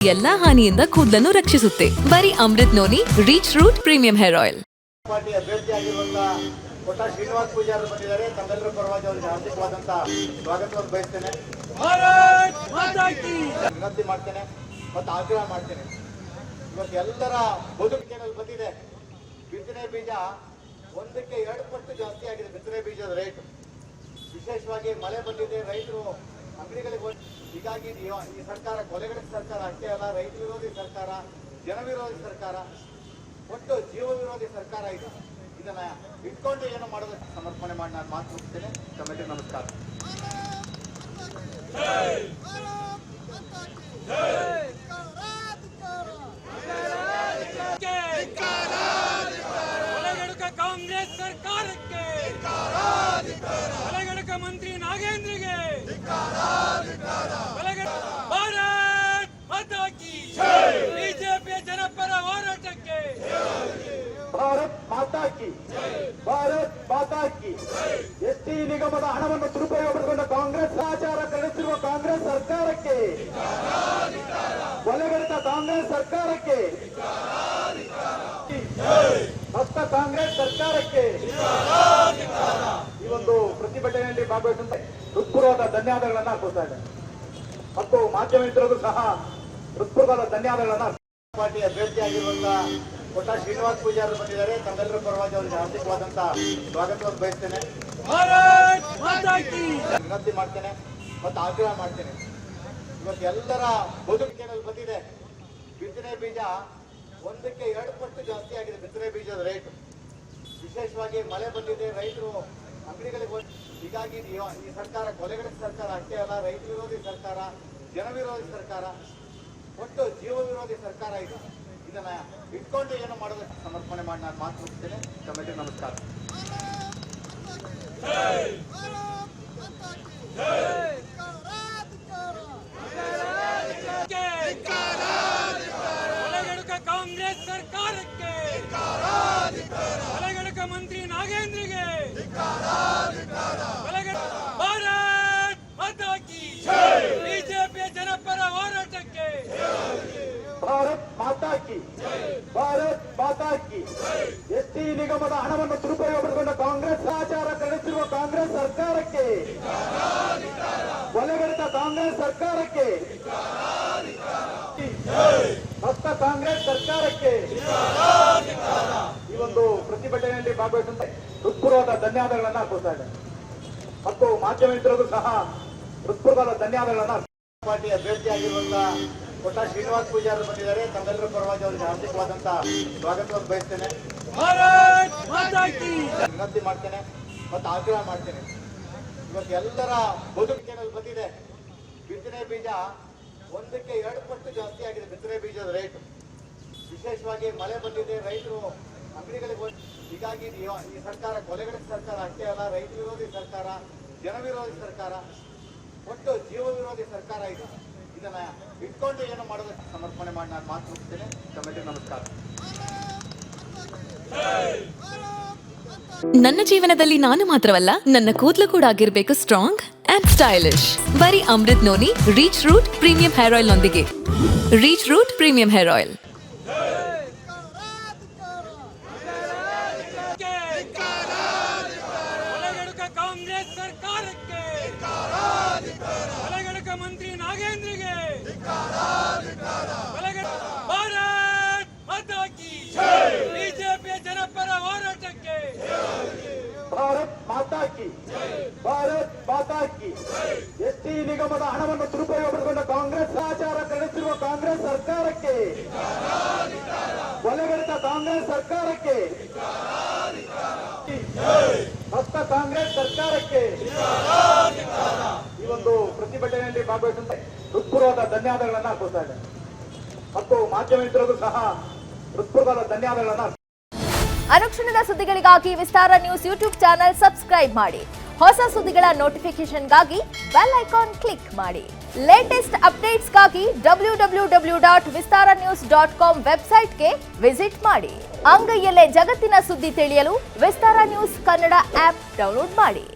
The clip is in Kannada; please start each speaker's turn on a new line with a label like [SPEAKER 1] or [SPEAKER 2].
[SPEAKER 1] ಎಲ್ಲಾ ಹಾನಿಯಿಂದ ಕೂದಲನ್ನು ರಕ್ಷಿಸುತ್ತೆ. ಬರೀ Amrut noni reach root premium hair oil.
[SPEAKER 2] Party ಅಭ್ಯರ್ಥಿಯಾಗಿರುವಂತಹ ಕೊಟ್ಟ ಶ್ರೀನಿವಾಸ ಪೂಜಾರಿ ಬಂದಿದ್ದಾರೆ. ತಮ್ಮೆಲ್ಲರ ಪರವಾಗಿ ಅವರಿಗೆ ಹಾರ್ದಿಕವಾದಂತಹ ಸ್ವಾಗತವನ್ನು ಬಯಸ್ತೇನೆ, ವಿನಂತಿ ಮಾಡ್ತೇನೆ ಮತ್ತು ಆಗ್ರಹ ಮಾಡ್ತೇನೆ. ಇವತ್ತು ಎಲ್ಲರ ಬದುಕಿನಲ್ಲಿ ಬಂದಿದೆ. ಬಿತ್ತನೆ ಬೀಜ ಒಂದಕ್ಕೆ 2 ಪಟ್ಟು ಜಾಸ್ತಿ ಆಗಿದೆ. ಬಿತ್ತನೆ ಬೀಜದ ರೇಟ್ ವಿಶೇಷವಾಗಿ ಮಳೆ ಬಂದಿದೆ. ರೈತರು ಅಂಗಡಿಗಳಿಗೆ ಹೀಗಾಗಿ ಈ ಸರ್ಕಾರ ಕೊಲೆಗಡೆ ಸರ್ಕಾರ ಅಷ್ಟೇ ಅಲ್ಲ, ರೈತ ವಿರೋಧಿ ಸರ್ಕಾರ, ಜನ ವಿರೋಧಿ ಸರ್ಕಾರ, ಒಟ್ಟು ಜೀವ ವಿರೋಧಿ ಸರ್ಕಾರ ಇದು. ಇದನ್ನ ಇಟ್ಕೊಂಡು ಏನು ಮಾಡೋದಕ್ಕೆ ಸಮರ್ಪಣೆ ಮಾಡಿ ನಾನು ಮಾತು ಮುಗಿಸ್ತೇನೆ. ತಮಗೆ ನಮಸ್ಕಾರ.
[SPEAKER 3] ಕಾಂಗ್ರೆಸ್ ಸರ್ಕಾರಕ್ಕೆ, ಮಂತ್ರಿ ನಾಗೇಂದ್ರಿಗೆ, ಭಾರತ್ ಮಾತಾ ಕಿ ಬಿಜೆಪಿಯ ಜನಪರ ಹೋರಾಟಕ್ಕೆ,
[SPEAKER 2] ಭಾರತ್ ಮಾತಾ ಕಿ, ಭಾರತ್ ಮಾತಾ ಕಿ. ಎಸ್ಟಿ ನಿಗಮದ ಹಣವನ್ನು ದುರುಪಯೋಗಪಡಿಸಿಕೊಂಡ ಕಾಂಗ್ರೆಸ್ ಆಚಾರ ನಡೆಸಿರುವ ಕಾಂಗ್ರೆಸ್ ಸರ್ಕಾರಕ್ಕೆ, ಕೊಲೆಗಡಿತ ಕಾಂಗ್ರೆಸ್ ಸರ್ಕಾರಕ್ಕೆ, ಭಕ್ತ ಕಾಂಗ್ರೆಸ್ ಸರ್ಕಾರಕ್ಕೆ ಈ ಒಂದು ಪ್ರತಿಭಟನೆಯಲ್ಲಿ ಭಾಗವಹಿಸಿದ ಹೃತ್ಪೂರ್ವಕ ಧನ್ಯವಾದಗಳನ್ನ ಕೊಡ್ತಾ ಇದೆ. ಮತ್ತು ಮಾಧ್ಯಮ ಮಿತ್ರರು ಸಹ ಹೃತ್ಪೂರ್ವಕ ಧನ್ಯವಾದಗಳನ್ನ. ಪಾರ್ಟಿ ಅಭ್ಯರ್ಥಿಯಾಗಿರುವಂತಹ ಕೊಟ್ಟ ಶ್ರೀನಿವಾಸ ಪೂಜಾರಿ ಬಂದಿದ್ದಾರೆ. ತಮ್ಮೆಲ್ಲರ ಪರವಾಗಿ ಅವರಿಗೆ ಹಾರ್ದಿಕವಾದಂತಹ ಸ್ವಾಗತವನ್ನು ಬಯಸ್ತೇನೆ, ವಿನಂತಿ ಮಾಡ್ತೇನೆ ಮತ್ತು ಆಗ್ರಹ ಮಾಡ್ತೇನೆ. ಇವತ್ತು ಎಲ್ಲರ ಬದುಕಿನಲ್ಲಿ ಬಂದಿದೆ. ಬಿತ್ತನೆ ಬೀಜ ಒಂದಕ್ಕೆ 2 ಪಟ್ಟು ಜಾಸ್ತಿ ಆಗಿದೆ. ಬಿತ್ತನೆ ಬೀಜದ ರೇಟ್ ವಿಶೇಷವಾಗಿ ಮಳೆ ಬಂದಿದೆ. ರೈತರು ಅಂಗಡಿಗಳಿಗೆ ಹೀಗಾಗಿ ಈ ಸರ್ಕಾರ ಕೊಲೆಗಡೆ ಸರ್ಕಾರ ಅಷ್ಟೇ ಅಲ್ಲ, ರೈತ ವಿರೋಧಿ ಸರ್ಕಾರ, ಜನ ವಿರೋಧಿ ಸರ್ಕಾರ, ಒಟ್ಟು ಜೀವ ವಿರೋಧಿ ಸರ್ಕಾರ ಇದು. ಇದನ್ನ ಇಟ್ಕೊಂಡು ಏನು ಮಾಡೋದಕ್ಕೆ ಸಮರ್ಪಣೆ ಮಾಡಿ ನಾನು ಮಾತು ಮುಗಿಸ್ತೇನೆ. ತಮಗೆ ನಮಸ್ಕಾರ.
[SPEAKER 3] ಕಾಂಗ್ರೆಸ್ ಸರ್ಕಾರಕ್ಕೆ, ಮಂತ್ರಿ ನಾಗೇಂದ್ರಿಗೆ, ಭಾರತ್ ಮಾತಾ ಕಿ ಬಿಜೆಪಿಯ ಜನಪರ ಹೋರಾಟಕ್ಕೆ,
[SPEAKER 2] ಭಾರತ್ ಮಾತಾ ಕಿ, ಭಾರತ್ ಮಾತಾ ಕಿ. ಎಸ್ಟಿ ನಿಗಮದ ಹಣವನ್ನು ದುರುಪಯೋಗಪಡಿಸಿಕೊಂಡ ಕಾಂಗ್ರೆಸ್ ಆಚಾರ ನಡೆಸಿರುವ ಕಾಂಗ್ರೆಸ್ ಸರ್ಕಾರಕ್ಕೆ, ಕೊಲೆಗಡಿತ ಕಾಂಗ್ರೆಸ್ ಸರ್ಕಾರಕ್ಕೆ, ಭಕ್ತ ಕಾಂಗ್ರೆಸ್ ಸರ್ಕಾರಕ್ಕೆ ಈ ಒಂದು ಪ್ರತಿಭಟನೆಯಲ್ಲಿ ಭಾಗವಹಿಸಿದ ಹೃತ್ಪೂರ್ವಕ ಧನ್ಯವಾದಗಳನ್ನ ಕೊಡ್ತಾ ಇದೆ. ಮತ್ತು ಮಾಧ್ಯಮ ಮಿತ್ರರು ಸಹ ಹೃತ್ಪೂರ್ವಕ ಧನ್ಯವಾದಗಳನ್ನ. ಪಾರ್ಟಿ ಅಭ್ಯರ್ಥಿಯಾಗಿರುವಂತಹ ಕೊಟ್ಟ ಶ್ರೀನಿವಾಸ ಪೂಜಾರಿ ಬಂದಿದ್ದಾರೆ. ತಮ್ಮೆಲ್ಲರ ಪರವಾಗಿ ಅವರಿಗೆ ಹಾರ್ದಿಕವಾದಂತಹ ಸ್ವಾಗತವನ್ನು ಬಯಸ್ತೇನೆ, ವಿನಂತಿ ಮಾಡ್ತೇನೆ ಮತ್ತು ಆಗ್ರಹ ಮಾಡ್ತೇನೆ. ಇವತ್ತು ಎಲ್ಲರ ಬದುಕಿನಲ್ಲಿ ಬಂದಿದೆ. ಬಿತ್ತನೆ ಬೀಜ ಒಂದಕ್ಕೆ 2 ಪಟ್ಟು ಜಾಸ್ತಿ ಆಗಿದೆ. ಬಿತ್ತನೆ ಬೀಜದ ರೇಟ್ ವಿಶೇಷವಾಗಿ ಮಳೆ ಬಂದಿದೆ. ರೈತರು ಅಂಗಡಿಗಳಿಗೆ ಹೀಗಾಗಿ ಈ ಸರ್ಕಾರ ಕೊಲೆಗಡೆ ಸರ್ಕಾರ ಅಷ್ಟೇ ಅಲ್ಲ, ರೈತ ವಿರೋಧಿ ಸರ್ಕಾರ, ಜನ ವಿರೋಧಿ ಸರ್ಕಾರ, ಒಟ್ಟು ಜೀವ ವಿರೋಧಿ ಸರ್ಕಾರ ಇದು. ಇದನ್ನ ಇಟ್ಕೊಂಡು ಏನು ಮಾಡೋದಕ್ಕೆ ಸಮರ್ಪಣೆ ಮಾಡಿ ನಾನು ಮಾತು ಮುಗಿಸ್ತೇನೆ. ತಮಗೆ ನಮಸ್ಕಾರ.
[SPEAKER 1] ನನ್ನ ಜೀವನದಲ್ಲಿ ನಾನು ಮಾತ್ರವಲ್ಲ, ನನ್ನ ಕೂದಲು ಕೂಡ ಆಗಿರ್ಬೇಕು ಸ್ಟ್ರಾಂಗ್ ಅಂಡ್ ಸ್ಟೈಲಿಶ್. ಬರೀ Amrut noni reach root premium hair oil ನೊಂದಿಗೆ. Reach root premium hair oil.
[SPEAKER 3] Congress ಸರ್ಕಾರಕ್ಕೆ, ಮಂತ್ರಿ ನಾಗೇಂದ್ರಿಗೆ, ಭಾರತ್ ಮಾತಾ ಕಿ ಬಿಜೆಪಿಯ ಜನಪರ ಹೋರಾಟಕ್ಕೆ,
[SPEAKER 2] ಭಾರತ್ ಮಾತಾ ಕಿ, ಭಾರತ್ ಮಾತಾ ಕಿ. ಎಸ್ಟಿ ನಿಗಮದ ಹಣವನ್ನು ದುರುಪಯೋಗಪಡಿಸಿಕೊಂಡ ಕಾಂಗ್ರೆಸ್ ಆಚಾರ ನಡೆಸಿರುವ ಕಾಂಗ್ರೆಸ್ ಸರ್ಕಾರಕ್ಕೆ, ಕೊಲೆಗಡಿತ ಕಾಂಗ್ರೆಸ್ ಸರ್ಕಾರಕ್ಕೆ, ಭಕ್ತ ಕಾಂಗ್ರೆಸ್ ಸರ್ಕಾರಕ್ಕೆ ಈ ಒಂದು ಪ್ರತಿಭಟನೆಯಲ್ಲಿ ಭಾಗವಹಿಸಿದ ಹೃತ್ಪೂರ್ವಕ ಧನ್ಯವಾದಗಳನ್ನ ಕೊಡ್ತಾ ಇದೆ. ಮತ್ತು ಮಾಧ್ಯಮ ಮಿತ್ರರು ಸಹ ಹೃತ್ಪೂರ್ವಕ ಧನ್ಯವಾದಗಳನ್ನ.
[SPEAKER 4] ಅನುಕ್ಷಣದ ಸುದ್ದಿಗಳಿಗಾಗಿ ವಿಸ್ತಾರ ನ್ಯೂಸ್ ಯೂಟ್ಯೂಬ್ ಚಾನೆಲ್ ಸಬ್ಸ್ಕ್ರೈಬ್ ಮಾಡಿ. ಹೊಸ ಸುದ್ದಿಗಳ ನೋಟಿಫಿಕೇಶನ್ಗಾಗಿ ಬೆಲ್ ಐಕಾನ್ ಕ್ಲಿಕ್ ಮಾಡಿ. ಲೇಟೆಸ್ಟ್ ಅಪ್ಡೇಟ್ಸ್ಗಾಗಿ www.vistaranews.com ವೆಬ್ಸೈಟ್ಗೆ ವಿಸಿಟ್ ಮಾಡಿ. ಅಂಗೈಯಲ್ಲೇ ಜಗತ್ತಿನ ಸುದ್ದಿ ತಿಳಿಯಲು ವಿಸ್ತಾರ ನ್ಯೂಸ್ ಕನ್ನಡ ಆಪ್ ಡೌನ್ಲೋಡ್ ಮಾಡಿ.